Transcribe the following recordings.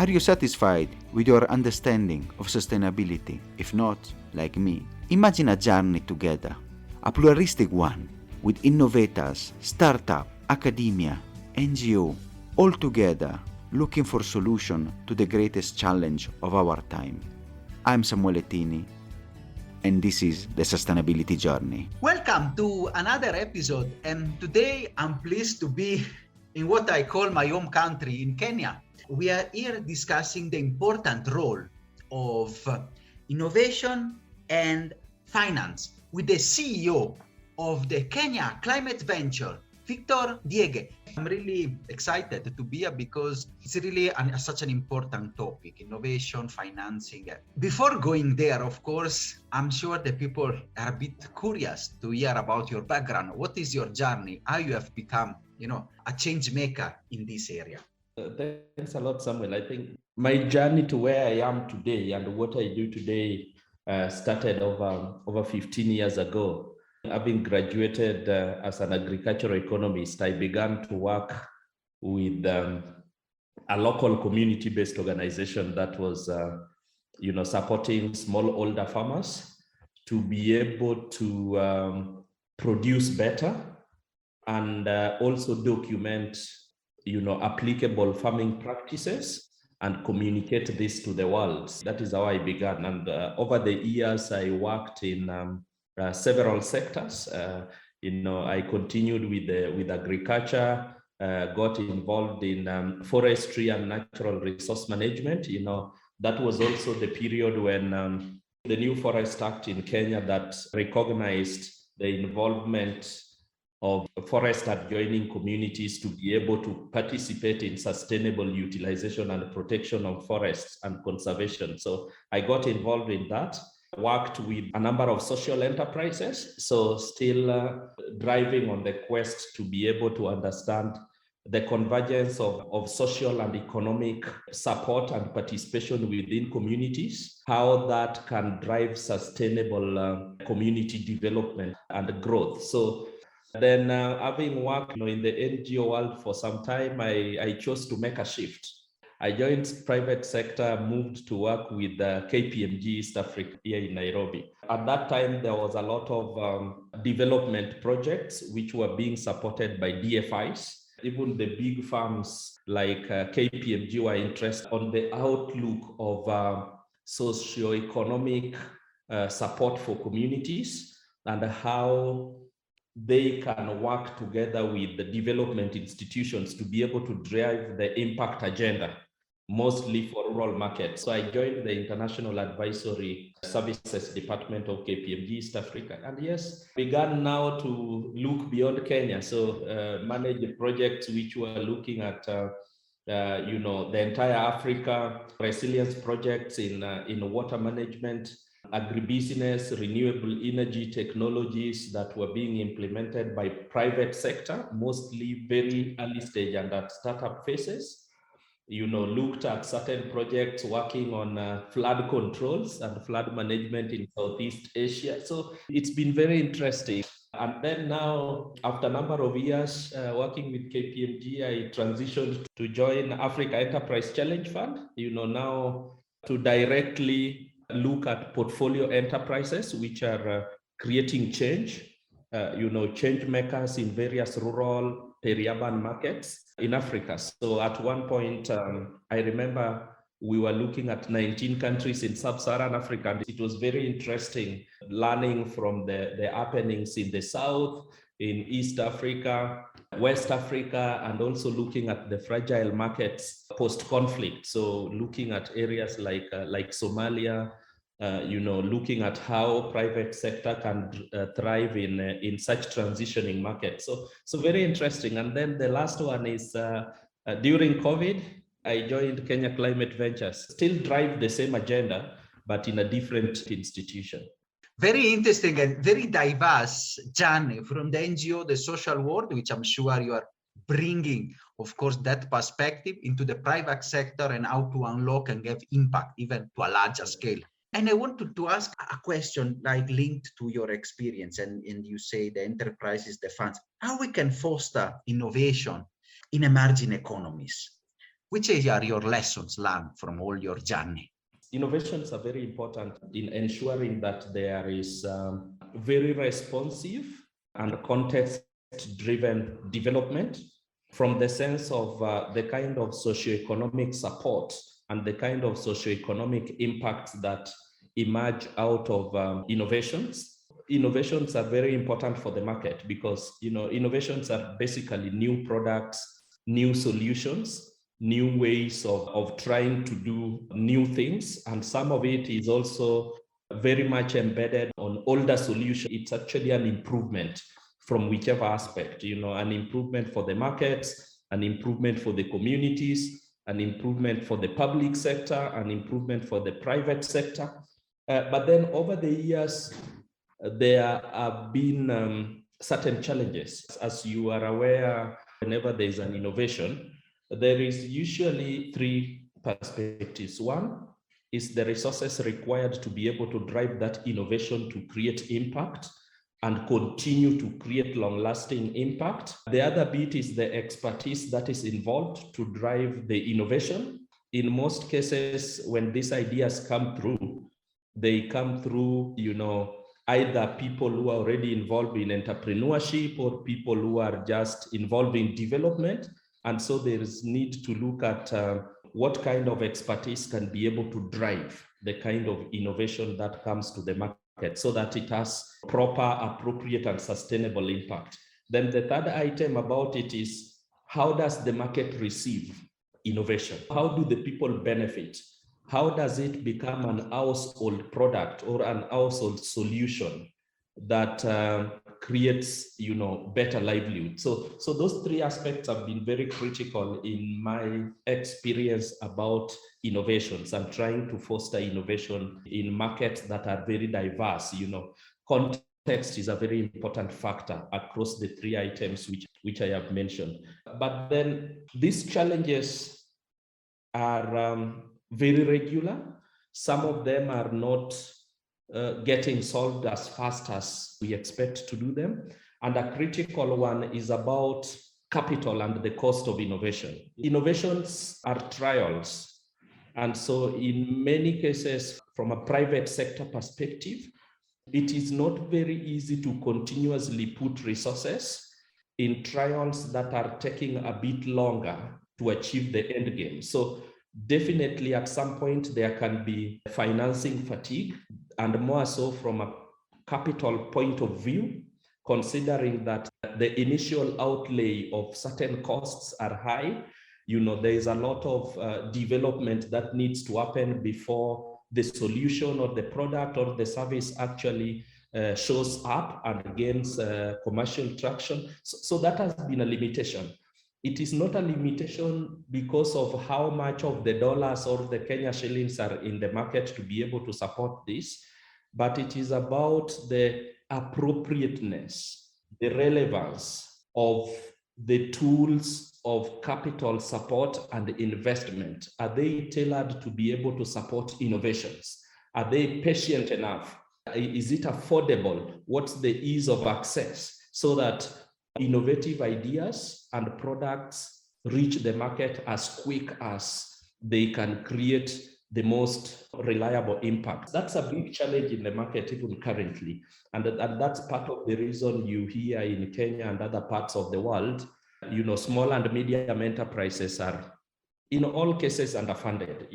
Are you satisfied with your understanding of sustainability? If not, like me, imagine a journey together, a pluralistic one, with innovators, startup, academia, NGO, all together looking for solution to the greatest challenge of our time. I'm Samuele Tini, and this is the Sustainability Journey. Welcome to another episode, and today I'm pleased to be in what I call my home country in Kenya. We are here discussing the important role of innovation and finance with the CEO of the Kenya Climate Venture, Victor Ndiege. I'm really excited to be here because it's really such an important topic, innovation, financing. Before going there, of course, I'm sure the people are a bit curious to hear about your background. What is your journey? How you have become, a change maker in this area? Thanks a lot, Samuel. I think my journey to where I am today and what I do today started over 15 years ago. Having graduated as an agricultural economist, I began to work with a local community-based organization that was, supporting smallholder farmers to be able to produce better and also document applicable farming practices and communicate this to the world. That is how I began. And over the years, I worked in several sectors. I continued with agriculture, got involved in forestry and natural resource management. That was also the period when the new Forest Act in Kenya that recognized the involvement of forest adjoining communities to be able to participate in sustainable utilization and protection of forests and conservation. So I got involved in that, worked with a number of social enterprises, so still driving on the quest to be able to understand the convergence of social and economic support and participation within communities, how that can drive sustainable community development and growth. So then having worked in the NGO world for some time, I chose to make a shift. I joined private sector, moved to work with KPMG East Africa here in Nairobi. At that time, there was a lot of development projects which were being supported by DFIs. Even the big firms like KPMG were interested on the outlook of socio-economic support for communities and how they can work together with the development institutions to be able to drive the impact agenda, mostly for rural markets. So I joined the International Advisory Services Department of KPMG East Africa. And yes, began now to look beyond Kenya. So manage the projects which were looking at the entire Africa, resilience projects in water management, agribusiness, renewable energy technologies that were being implemented by private sector, mostly very early stage and at startup phases. Looked at certain projects working on flood controls and flood management in Southeast Asia. So it's been very interesting. And then now, after a number of years working with KPMG, I transitioned to join Africa Enterprise Challenge Fund, now to directly look at portfolio enterprises which are creating change, change makers in various rural, peri-urban markets in Africa. So at one point, I remember we were looking at 19 countries in sub-Saharan Africa. And it was very interesting learning from the happenings in the South, in East Africa, West Africa, and also looking at the fragile markets post-conflict. So looking at areas like Somalia, looking at how private sector can thrive in such transitioning markets. So very interesting. And then the last one is during COVID, I joined Kenya Climate Ventures, still drive the same agenda, but in a different institution. Very interesting and very diverse journey from the NGO, the social world, which I'm sure you are bringing, of course, that perspective into the private sector and how to unlock and have impact even to a larger scale. And I wanted to ask a question like linked to your experience, and you say the enterprises, the funds, how we can foster innovation in emerging economies. Which are your lessons learned from all your journey? Innovations are very important in ensuring that there is very responsive and context-driven development, from the sense of the kind of socioeconomic support and the kind of socioeconomic impacts that emerge out of innovations. Innovations are very important for the market because, innovations are basically new products, new solutions, new ways of trying to do new things. And some of it is also very much embedded on older solutions. It's actually an improvement from whichever aspect, an improvement for the markets, an improvement for the communities, an improvement for the public sector, an improvement for the private sector. But then over the years, there have been certain challenges. As you are aware, whenever there is an innovation, there is usually three perspectives. One is the resources required to be able to drive that innovation to create impact and continue to create long-lasting impact. The other bit is the expertise that is involved to drive the innovation. In most cases, when these ideas come through, they come through, either people who are already involved in entrepreneurship or people who are just involved in development. And so there is need to look at what kind of expertise can be able to drive the kind of innovation that comes to the market so that it has proper, appropriate, and sustainable impact. Then the third item about it is, how does the market receive innovation? How do the people benefit? How does it become an household product or an household solution that creates, better livelihood? So those three aspects have been very critical in my experience about innovations and trying to foster innovation in markets that are very diverse. Context is a very important factor across the three items which I have mentioned. But then these challenges are very regular. Some of them are not getting solved as fast as we expect to do them. And a critical one is about capital and the cost of innovation. Innovations are trials. And so in many cases, from a private sector perspective, it is not very easy to continuously put resources in trials that are taking a bit longer to achieve the end game. So definitely at some point there can be financing fatigue, and more so from a capital point of view, considering that the initial outlay of certain costs are high. There is a lot of development that needs to happen before the solution or the product or the service actually shows up and gains commercial traction. So that has been a limitation. It is not a limitation because of how much of the dollars or the Kenya shillings are in the market to be able to support this, but it is about the appropriateness, the relevance of the tools of capital support and investment. Are they tailored to be able to support innovations? Are they patient enough? Is it affordable? What's the ease of access so that innovative ideas and products reach the market as quick as they can create the most reliable impact? That's a big challenge in the market even currently. And that's part of the reason you hear in Kenya and other parts of the world, small and medium enterprises are in all cases underfunded.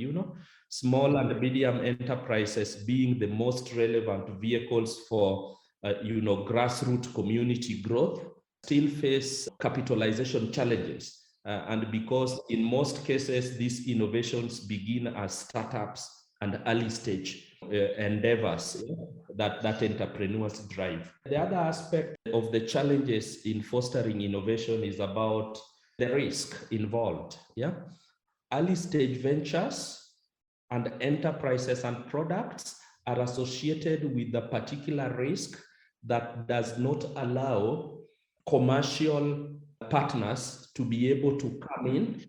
Small and medium enterprises being the most relevant vehicles for grassroots community growth still face capitalization challenges. And because in most cases, these innovations begin as startups and early stage endeavors that entrepreneurs drive. The other aspect of the challenges in fostering innovation is about the risk involved. Early stage ventures and enterprises and products are associated with a particular risk that does not allow commercial partners to be able to come in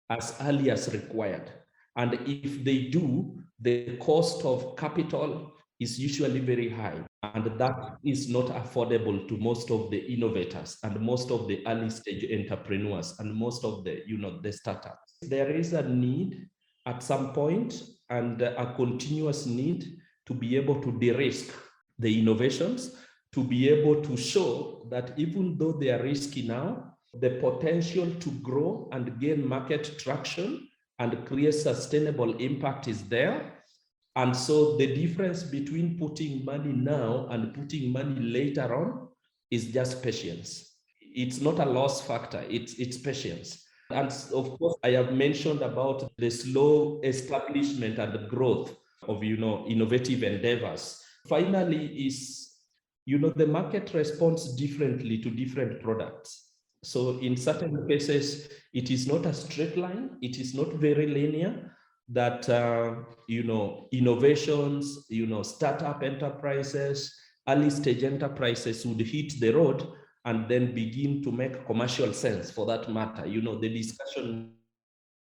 as early as required. And if they do, the cost of capital is usually very high. And that is not affordable to most of the innovators and most of the early stage entrepreneurs and most of the, the startups. There is a need at some point and a continuous need to be able to de-risk the innovations, to be able to show that even though they are risky now, the potential to grow and gain market traction and create sustainable impact is there. And so the difference between putting money now and putting money later on is just patience. It's not a loss factor, it's patience. And of course, I have mentioned about the slow establishment and growth of, innovative endeavors. Finally is, the market responds differently to different products. So in certain cases, it is not a straight line. It is not very linear that, innovations, startup enterprises, early stage enterprises would hit the road and then begin to make commercial sense for that matter. The discussion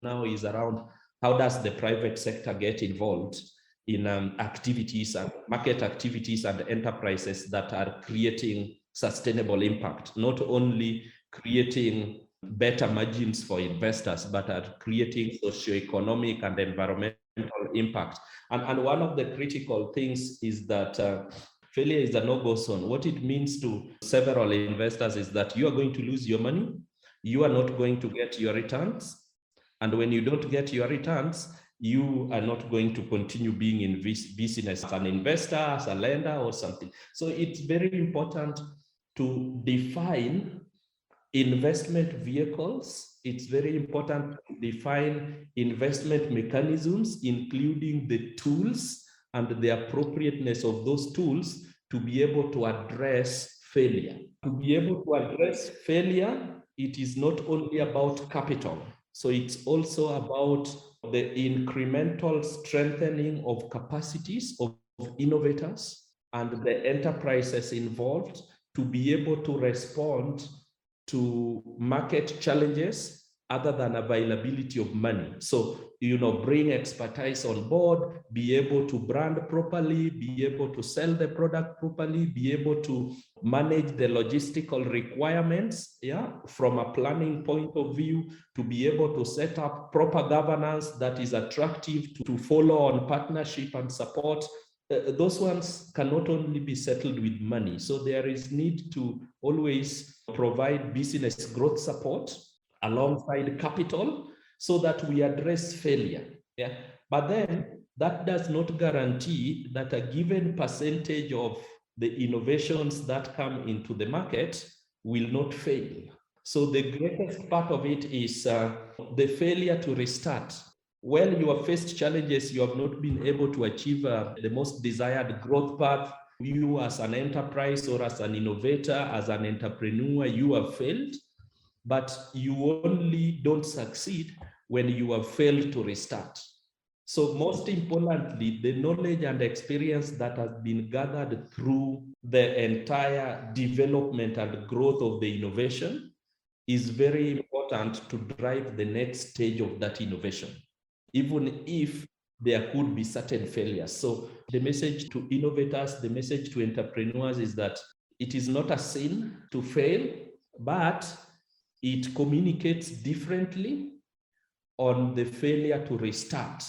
now is around how does the private sector get involved in activities and market activities and enterprises that are creating sustainable impact, not only creating better margins for investors, but are creating socioeconomic and environmental impact. And one of the critical things is that failure is a no-go zone. What it means to several investors is that you are going to lose your money, you are not going to get your returns, and when you don't get your returns, you are not going to continue being in this business as an investor, as a lender or something. So it's very important to define investment vehicles. It's very important to define investment mechanisms, including the tools and the appropriateness of those tools to be able to address failure. To be able to address failure, it is not only about capital. So it's also about the incremental strengthening of capacities of innovators and the enterprises involved to be able to respond to market challenges other than availability of money. So, bring expertise on board, be able to brand properly, be able to sell the product properly, be able to manage the logistical requirements, from a planning point of view, to be able to set up proper governance that is attractive to follow on partnership and support. Those ones cannot only be settled with money. So there is need to always provide business growth support alongside capital so that we address failure. But then that does not guarantee that a given percentage of the innovations that come into the market will not fail. So the greatest part of it is the failure to restart. When you have faced challenges, you have not been able to achieve the most desired growth path. You as an enterprise or as an innovator, as an entrepreneur, you have failed, but you only don't succeed when you have failed to restart. So most importantly, the knowledge and experience that has been gathered through the entire development and growth of the innovation is very important to drive the next stage of that innovation, even if there could be certain failures. So the message to innovators, the message to entrepreneurs is that it is not a sin to fail, but it communicates differently on the failure to restart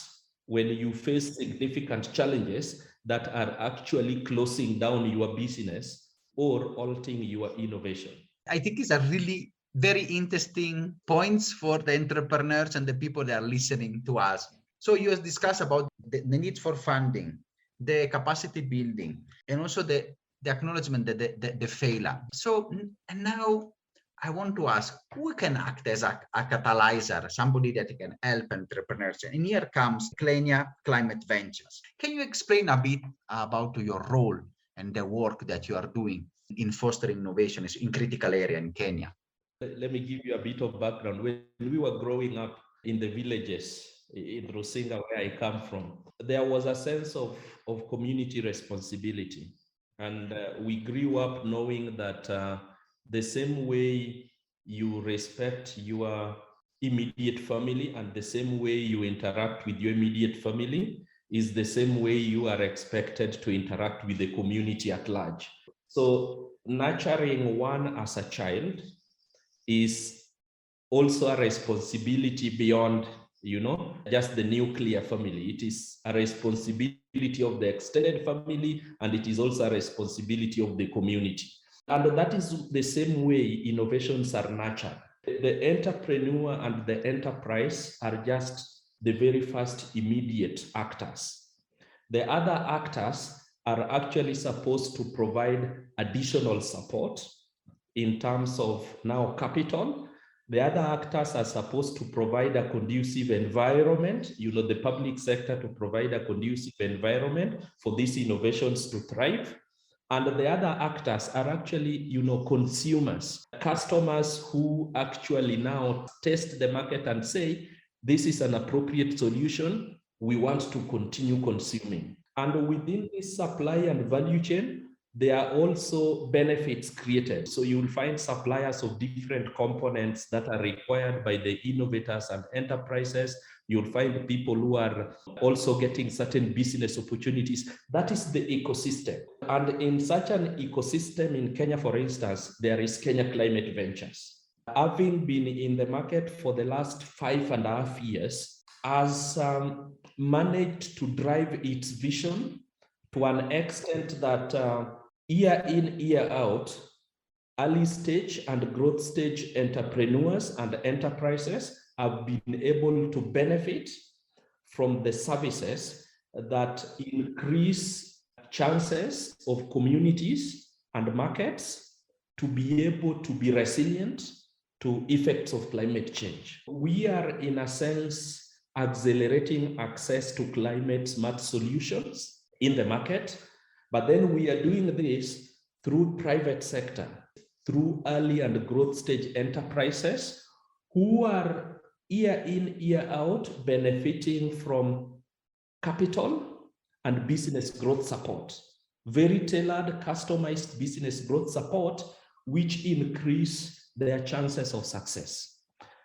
when you face significant challenges that are actually closing down your business or halting your innovation. I think it's a really very interesting points for the entrepreneurs and the people that are listening to us. So you have discussed about the need for funding, the capacity building, and also the acknowledgement that the failure. So and now I want to ask, who can act as a catalyzer, somebody that can help entrepreneurs? And here comes Kenya Climate Ventures. Can you explain a bit about your role and the work that you are doing in fostering innovation in critical area in Kenya? Let me give you a bit of background. When we were growing up in the villages in Rusinga, where I come from, there was a sense of community responsibility. And we grew up knowing that the same way you respect your immediate family and the same way you interact with your immediate family, is the same way you are expected to interact with the community at large. So nurturing one as a child is also a responsibility beyond, just the nuclear family. It is a responsibility of the extended family, and it is also a responsibility of the community. And that is the same way innovations are nurtured. The entrepreneur and the enterprise are just the very first immediate actors. The other actors are actually supposed to provide additional support in terms of now capital. The other actors are supposed to provide a conducive environment, the public sector to provide a conducive environment for these innovations to thrive. And the other actors are actually, consumers, customers who actually now test the market and say, this is an appropriate solution. We want to continue consuming. And within this supply and value chain, there are also benefits created. So you will find suppliers of different components that are required by the innovators and enterprises. You'll find people who are also getting certain business opportunities. That is the ecosystem. And in such an ecosystem in Kenya, for instance, there is Kenya Climate Ventures. Having been in the market for the last 5.5 years, has managed to drive its vision to an extent that year in, year out, early stage and growth stage entrepreneurs and enterprises have been able to benefit from the services that increase chances of communities and markets to be able to be resilient to effects of climate change. We are, in a sense, accelerating access to climate smart solutions in the market, but then we are doing this through private sector, through early and growth stage enterprises who are year in, year out benefiting from capital and business growth support, very tailored, customized business growth support, which increase their chances of success.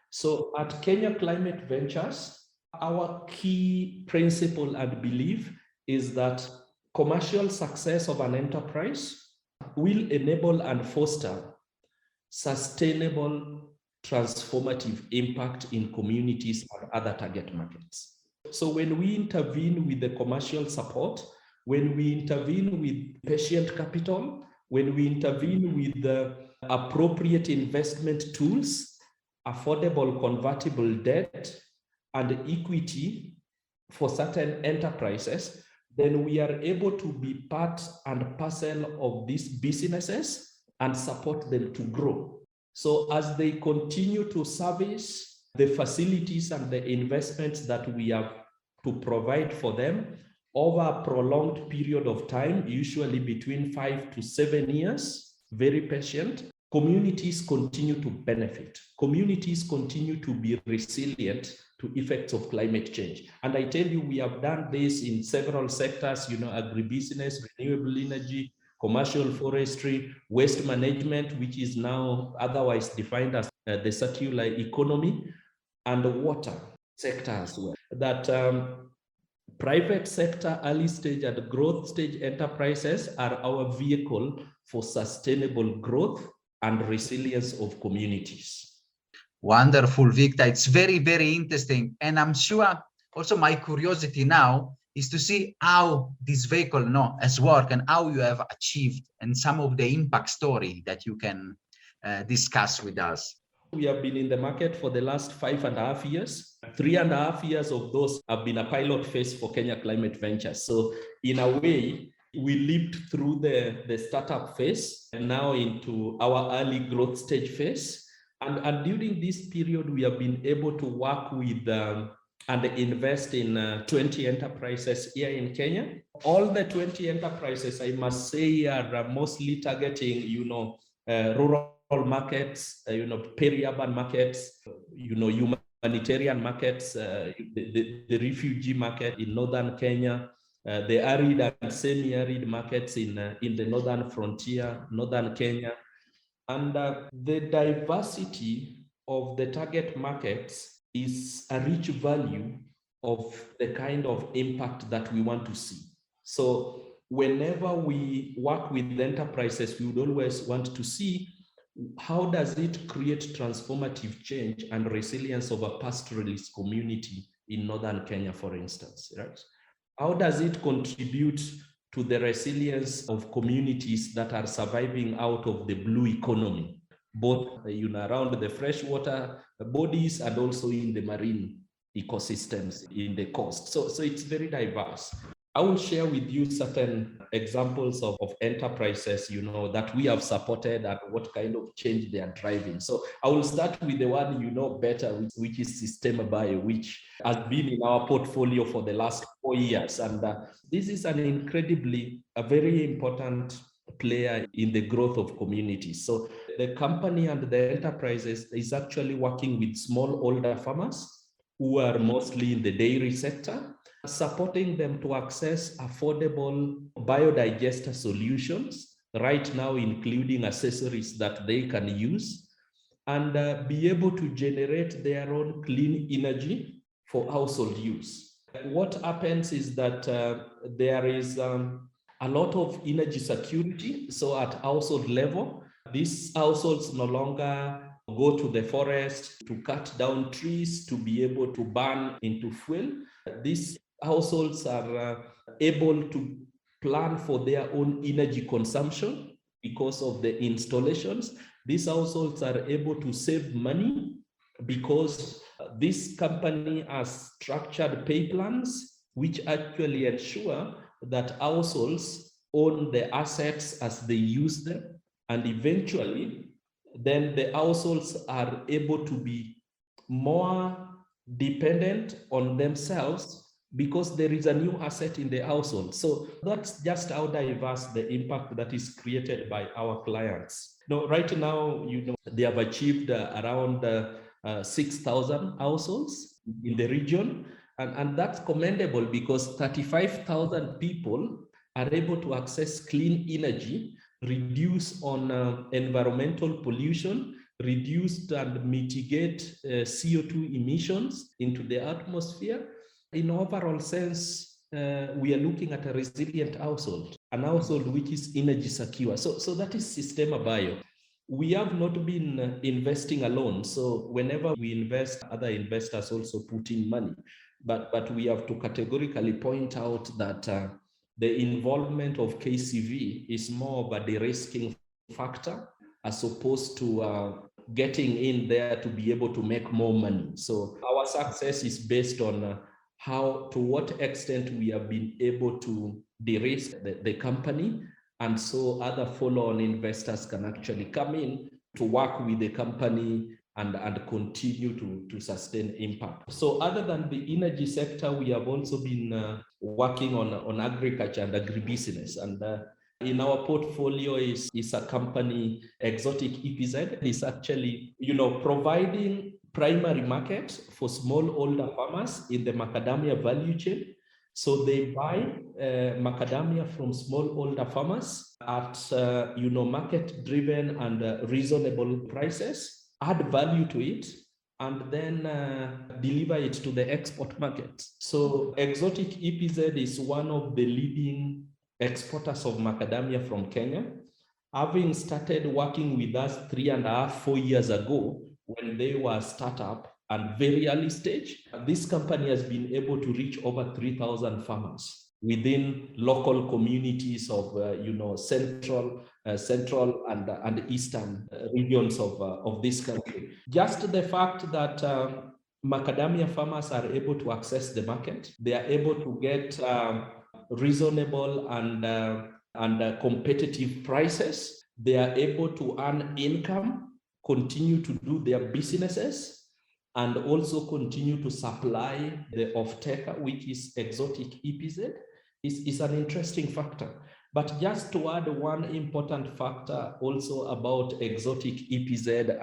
So at Kenya Climate Ventures, our key principle and belief is that commercial success of an enterprise will enable and foster sustainable, transformative impact in communities and other target markets. So when we intervene with the commercial support, when we intervene with patient capital, when we intervene with the appropriate investment tools, affordable convertible debt, and equity for certain enterprises, then we are able to be part and parcel of these businesses and support them to grow. So as they continue to service the facilities and the investments that we have to provide for them over a prolonged period of time, usually between 5 to 7 years, very patient, communities continue to benefit. Communities continue to be resilient to effects of climate change. And I tell you, we have done this in several sectors, agribusiness, renewable energy, commercial forestry, waste management, which is now otherwise defined as the circular economy, and the water sector as well. That private sector, early stage and growth stage enterprises are our vehicle for sustainable growth and resilience of communities. Wonderful, Victor. It's very, very interesting. And I'm sure also my curiosity now is to see how this vehicle has worked and how you have achieved and some of the impact story that you can discuss with us. We have been in the market for the last 5.5 years. 3.5 years of those have been a pilot phase for Kenya Climate Ventures. So in a way, we lived through the startup phase and now into our early growth stage phase. And during this period, we have been able to work with and invest in 20 enterprises here in Kenya. All the 20 enterprises, I must say, are mostly targeting, rural markets, peri-urban markets, humanitarian markets, the refugee market in northern Kenya, the arid and semi-arid markets in the northern frontier, northern Kenya. And the diversity of the target markets is a rich value of the kind of impact that we want to see. So whenever we work with enterprises, we would always want to see how does it create transformative change and resilience of a pastoralist community in northern Kenya, for instance, right? How does it contribute to the resilience of communities that are surviving out of the blue economy, both around the freshwater bodies and also in the marine ecosystems in the coast. So it's very diverse. I will share with you certain examples of enterprises, that we have supported and what kind of change they are driving. So I will start with the one you know better, which is Systema Bio, which has been in our portfolio for the last 4 years. And this is a very important player in the growth of communities. So the company and the enterprises is actually working with smallholder farmers who are mostly in the dairy sector, supporting them to access affordable biodigester solutions, right now including accessories that they can use, and be able to generate their own clean energy for household use. What happens is that there is a lot of energy security. So at household level, these households no longer go to the forest to cut down trees to be able to burn into fuel. These households are able to plan for their own energy consumption because of the installations. These households are able to save money because this company has structured pay plans which actually ensure that households own the assets as they use them, and eventually then the households are able to be more dependent on themselves because there is a new asset in the household. So that's just how diverse the impact that is created by our clients. Now, right now, they have achieved around 6,000 households in the region. And that's commendable because 35,000 people are able to access clean energy, reduce on environmental pollution, reduce and mitigate CO2 emissions into the atmosphere. In overall sense, we are looking at a resilient household, an household which is energy secure. So that is Systema Bio. We have not been investing alone. So whenever we invest, other investors also put in money. But we have to categorically point out that the involvement of KCV is more of a de-risking factor as opposed to getting in there to be able to make more money. So our success is based on to what extent we have been able to de-risk the company, and so other follow-on investors can actually come in to work with the company and continue to sustain impact. So other than the energy sector, we have also been working on agriculture and agribusiness. And in our portfolio is a company, Exotic EPZ. It's actually, providing primary market for smallholder farmers in the macadamia value chain. So they buy macadamia from smallholder farmers at market-driven and reasonable prices, add value to it, and then deliver it to the export market. So Exotic EPZ is one of the leading exporters of macadamia from Kenya, having started working with us 3.5-4 years ago when they were a startup and very early stage. This company has been able to reach over 3,000 farmers within local communities of central and eastern regions of this country. Just the fact that macadamia farmers are able to access the market, they are able to get reasonable and competitive prices, they are able to earn income, continue to do their businesses, and also continue to supply the off-taker, which is Exotic EPZ, is an interesting factor. But just to add one important factor also about Exotic EPZ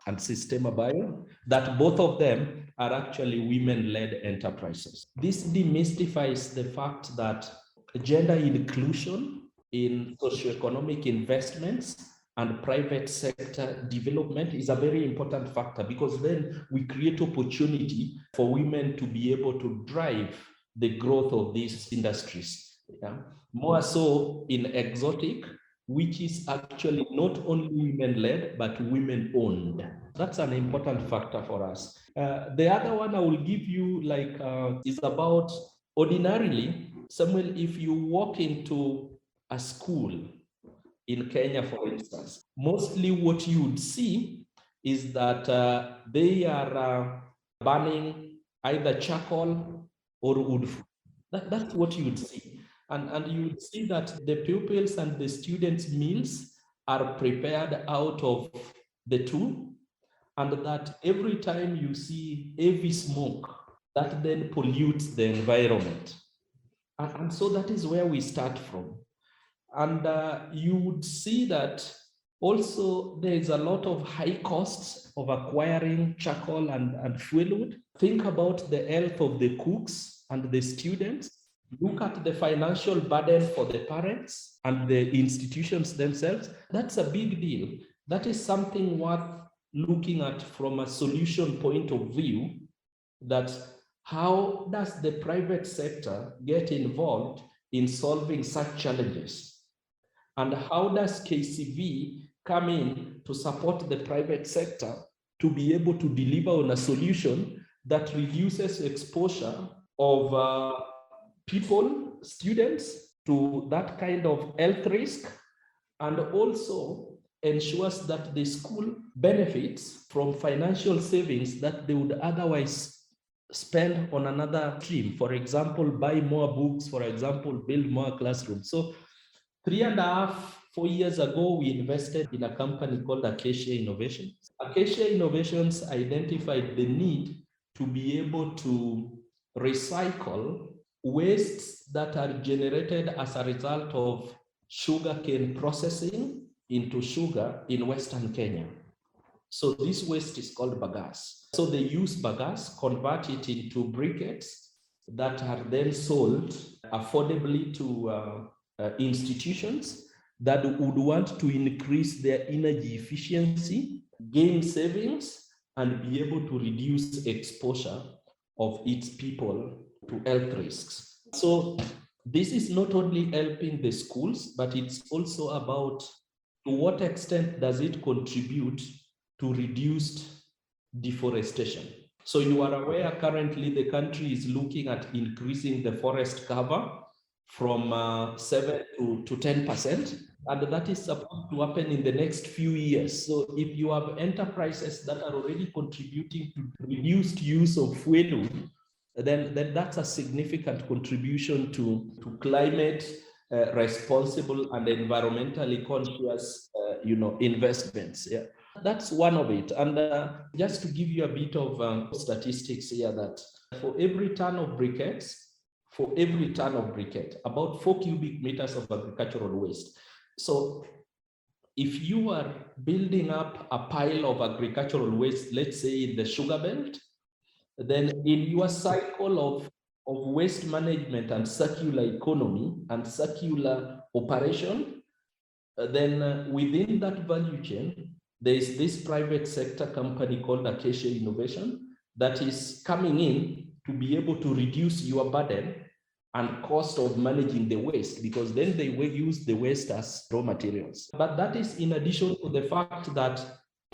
and Systema Bio, that both of them are actually women-led enterprises. This demystifies the fact that gender inclusion in socioeconomic investments and private sector development is a very important factor, because then we create opportunity for women to be able to drive the growth of these industries. Yeah? More so in exotic, which is actually not only women-led, but women-owned. That's an important factor for us. The other one I will give you is about ordinarily, Samuel, if you walk into a school in Kenya, for instance, mostly what you would see is that they are burning either charcoal or wood. That's what you would see. And you would see that the pupils and the students' meals are prepared out of the two, and that every time you see heavy smoke, that then pollutes the environment. And so that is where we start from. And you would see that also there is a lot of high costs of acquiring charcoal and fuel wood. Think about the health of the cooks and the students. Look at the financial burden for the parents and the institutions themselves. That's a big deal. That is something worth looking at from a solution point of view, that how does the private sector get involved in solving such challenges? And how does KCV come in to support the private sector to be able to deliver on a solution that reduces exposure of people, students, to that kind of health risk, and also ensures that the school benefits from financial savings that they would otherwise spend on another stream? For example, buy more books, for example, build more classrooms. So 3.5, 4 years ago, we invested in a company called Acacia Innovations. Acacia Innovations identified the need to be able to recycle wastes that are generated as a result of sugarcane processing into sugar in Western Kenya. So this waste is called bagasse. So they use bagasse, convert it into briquettes that are then sold affordably to institutions that would want to increase their energy efficiency, gain savings, and be able to reduce exposure of its people to health risks. So this is not only helping the schools, but it's also about to what extent does it contribute to reduced deforestation. So you are aware currently the country is looking at increasing the forest cover from 7 to 10%, and that is supposed to happen in the next few years. So if you have enterprises that are already contributing to reduced use of fuel wood, then that's a significant contribution to climate responsible and environmentally conscious investments. Yeah, that's one of it. And just to give you a bit of statistics here, that for every ton of briquettes, about 4 cubic meters of agricultural waste. So if you are building up a pile of agricultural waste, let's say in the sugar belt, then in your cycle of waste management and circular economy and circular operation, then within that value chain, there is this private sector company called Acacia Innovation that is coming in to be able to reduce your burden and cost of managing the waste, because then they will use the waste as raw materials. But that is in addition to the fact that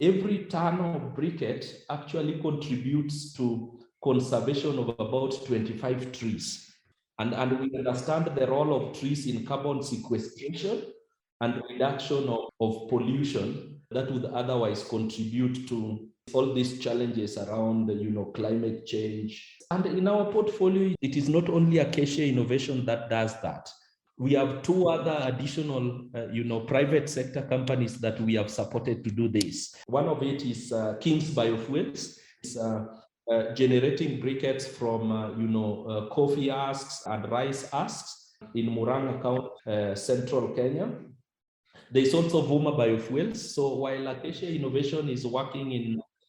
every ton of briquette actually contributes to conservation of about 25 trees. And we understand the role of trees in carbon sequestration and reduction of pollution that would otherwise contribute to all these challenges around climate change. And in our portfolio, it is not only Acacia Innovation that does that. We have 2 other additional, private sector companies that we have supported to do this. One of it is King's Biofuels. It's generating briquettes from, coffee husks and rice husks in Murang'a County, central Kenya. There's also Vuma Biofuels. So while Acacia Innovation is working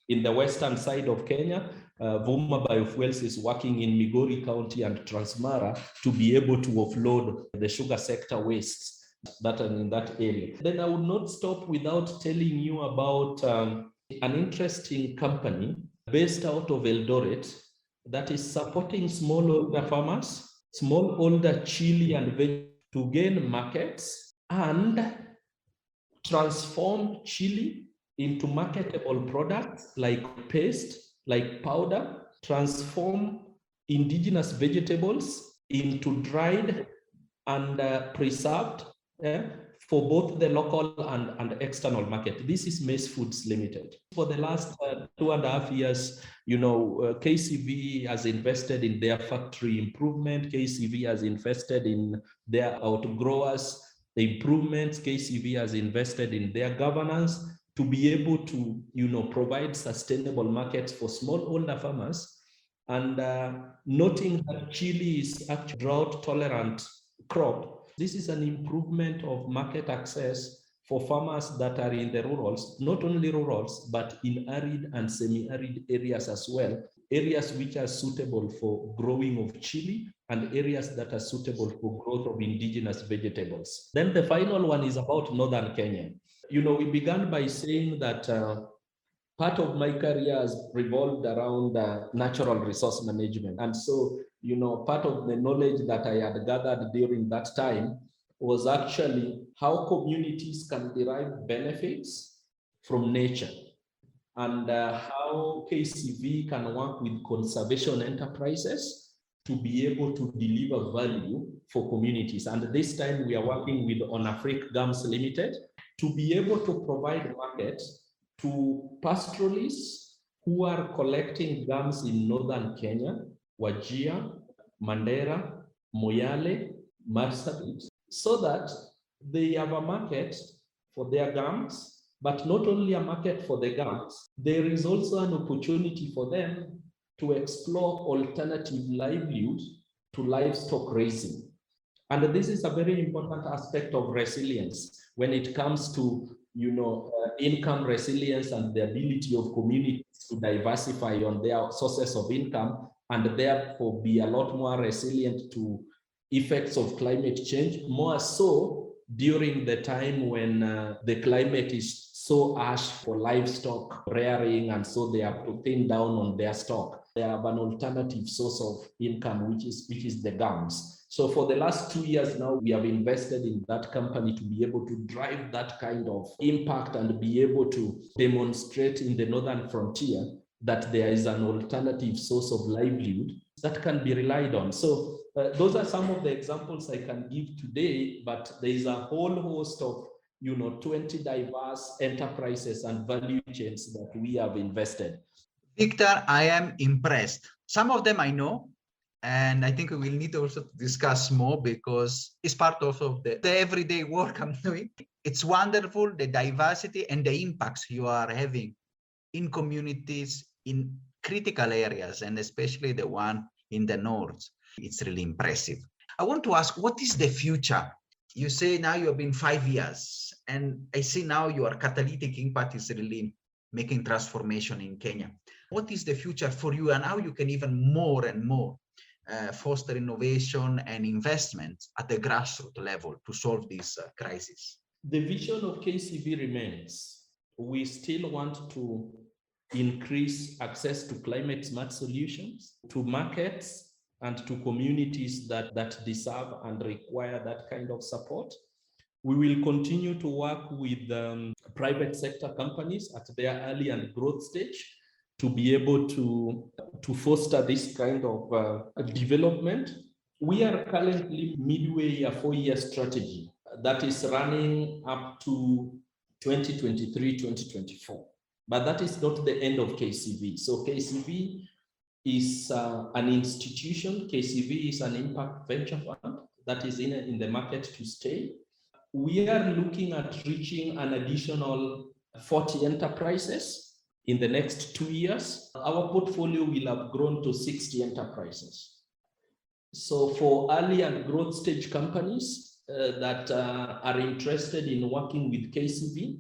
in the western side of Kenya, Vuma Biofuels is working in Migori County and Transmara to be able to offload the sugar sector wastes that and in that area. Then I would not stop without telling you about an interesting company based out of Eldoret that is supporting smallholder farmers, smallholder chili and veg to gain markets and transform chili into marketable products like paste, like powder, transform indigenous vegetables into dried and preserved for both the local and external market. This is Maize Foods Limited. For the last 2.5 years, KCV has invested in their factory improvement. KCV has invested in their outgrowers, the improvements. KCV has invested in their governance to be able to, provide sustainable markets for smallholder farmers. And noting that chili is actually drought tolerant crop, this is an improvement of market access for farmers that are in the rurals, not only rurals, but in arid and semi-arid areas as well, areas which are suitable for growing of chili and areas that are suitable for growth of indigenous vegetables. Then the final one is about northern Kenya. We began by saying that part of my career has revolved around natural resource management. And so, part of the knowledge that I had gathered during that time was actually how communities can derive benefits from nature and how KCV can work with conservation enterprises to be able to deliver value for communities. And this time we are working with Onafric Gums Limited to be able to provide markets to pastoralists who are collecting gums in northern Kenya, Wajir, Mandera, Moyale, Marsabit, so that they have a market for their gums, but not only a market for the gums, there is also an opportunity for them to explore alternative livelihoods to livestock raising. And this is a very important aspect of resilience when it comes to income resilience and the ability of communities to diversify on their sources of income and therefore be a lot more resilient to effects of climate change, more so during the time when the climate is so harsh for livestock rearing, and so they have to thin down on their stock. They have an alternative source of income, which is the gums. So for the last 2 years now, we have invested in that company to be able to drive that kind of impact and be able to demonstrate in the northern frontier that there is an alternative source of livelihood that can be relied on. So those are some of the examples I can give today, but there is a whole host of 20 diverse enterprises and value chains that we have invested. Victor, I am impressed. Some of them I know, and I think we will need also to discuss more because it's part of the everyday work I'm doing. It's wonderful, the diversity and the impacts you are having in communities in critical areas, and especially the one in the north. It's really impressive. I want to ask, what is the future? You say now you have been 5 years, and I see now your catalytic impact is really making transformation in Kenya. What is the future for you, and how you can even more and more foster innovation and investment at the grassroots level to solve this crisis? The vision of KCV remains. We still want to increase access to climate smart solutions, to markets, and to communities that deserve and require that kind of support. We will continue to work with private sector companies at their early and growth stage to be able to foster this kind of development. We are currently midway a 4-year strategy that is running up to 2023-2024. But that is not the end of KCV. So KCV is an institution. KCV is an impact venture fund that is in the market to stay. We are looking at reaching an additional 40 enterprises in the next 2 years. Our portfolio will have grown to 60 enterprises. So for early and growth stage companies that are interested in working with KCV,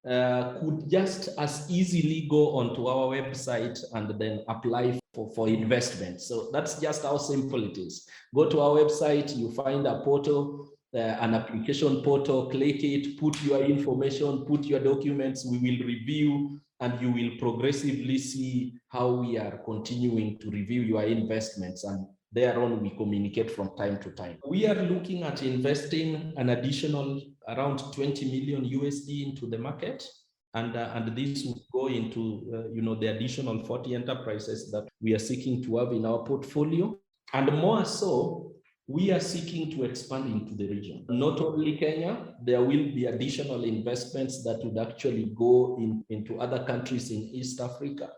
could just as easily go onto our website and then apply for investment. So that's just how simple it is. Go to our website, you find a portal, an application portal, click it, put your information, put your documents, we will review, and you will progressively see how we are continuing to review your investments, and thereon we communicate from time to time. We are looking at investing an additional around 20 million USD into the market, and this will go into the additional 40 enterprises that we are seeking to have in our portfolio. And more so, we are seeking to expand into the region. Not only Kenya, there will be additional investments that would actually go into other countries in East Africa.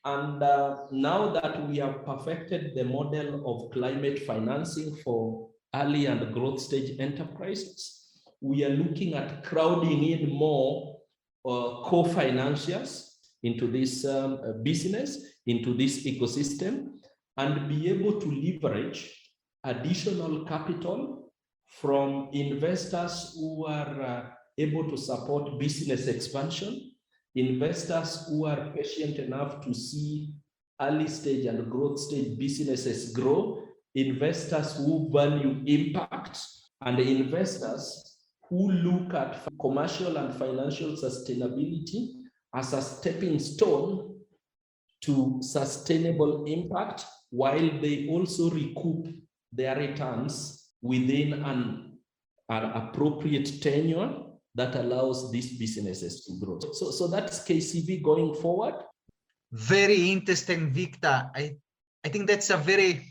And now that we have perfected the model of climate financing for early and growth stage enterprises, we are looking at crowding in more co-financiers into this business, into this ecosystem, and be able to leverage additional capital from investors who are able to support business expansion, investors who are patient enough to see early stage and growth stage businesses grow, investors who value impact, and investors who look at commercial and financial sustainability as a stepping stone to sustainable impact, while they also recoup their returns within an appropriate tenure that allows these businesses to grow. So that's KCV going forward. Very interesting, Victor. I think that's a very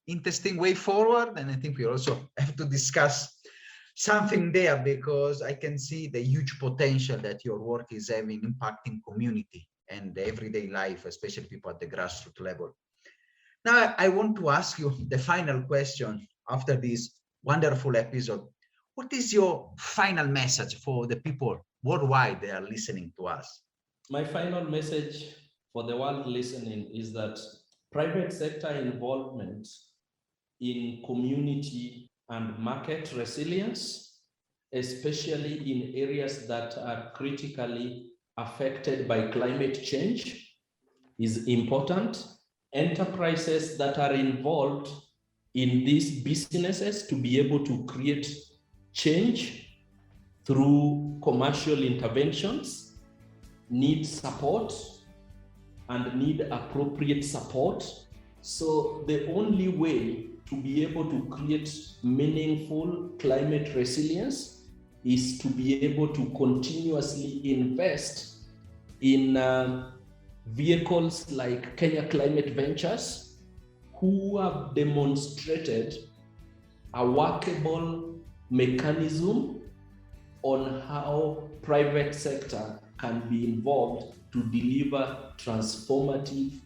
interesting way forward, and I think we also have to discuss something there, because I can see the huge potential that your work is having, impacting community and everyday life, especially people at the grassroots level. Now, I want to ask you the final question after this wonderful episode. What is your final message for the people worldwide that are listening to us? My final message for the world listening is that private sector involvement in community and market resilience, especially in areas that are critically affected by climate change, is important. Enterprises that are involved in these businesses to be able to create change through commercial interventions need support and need appropriate support. So the only way to be able to create meaningful climate resilience is to be able to continuously invest in vehicles like Kenya Climate Ventures, who have demonstrated a workable mechanism on how private sector can be involved to deliver transformative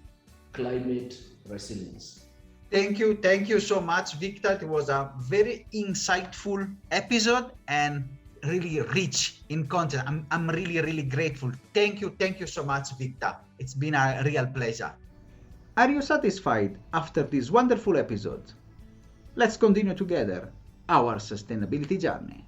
climate resilience. Thank you so much, Victor. It was a very insightful episode and really rich in content. I'm really grateful. Thank you so much, Victor. It's been a real pleasure. Are you satisfied after this wonderful episode? Let's continue together our sustainability journey.